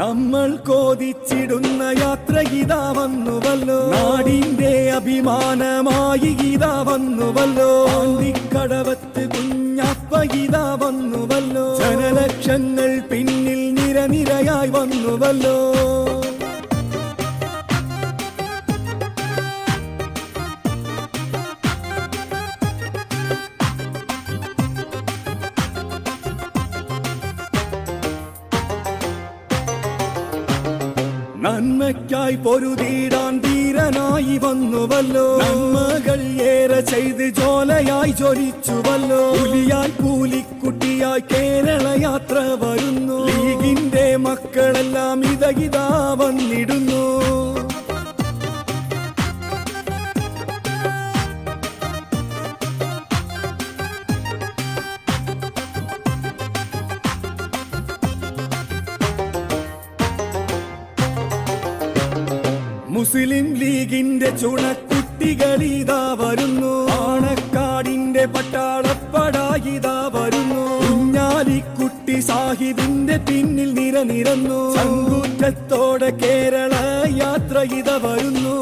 നമ്മൾ കോതിച്ചിടുന്ന യാത്ര ഇതാ വന്നുവല്ലോ, നാടിന്റെ അഭിമാനമായി ഇതാ വന്നുവല്ലോ, ആണ്ടിക്കടവത്ത് കുഞ്ഞപ്പ ഇതാ വന്നുവല്ലോ, ജനലക്ഷങ്ങൾ പിന്നിൽ നിരനിരയായി വന്നുവല്ലോ. നന്മയ്ക്കായി പൊരുതിടാൻ ധീരനായി വന്നുവല്ലോ, നന്മകൾ ഏറെ ചെയ്ത് ജോലയായി ജ്വലിച്ചുവല്ലോ, പുലിയായി കൂലിക്കുട്ടിയായി കേരള യാത്ര വരുന്നു, ലീഗിന്റെ മക്കളെല്ലാം ഇതാ വന്നിടുന്നു. മുസ്ലിം ലീഗിന്റെ ചുണക്കുട്ടികളിതാ വരുന്നു, ആണക്കാടിന്റെ പട്ടാളപ്പടായിതാ വരുന്നു, കുഞ്ഞാലിക്കുട്ടി സാഹിബിന്റെ പിന്നിൽ നിരനിരന്നു, ചങ്കൂറ്റത്തോടെ കേരള യാത്ര ഇതാ വരുന്നു.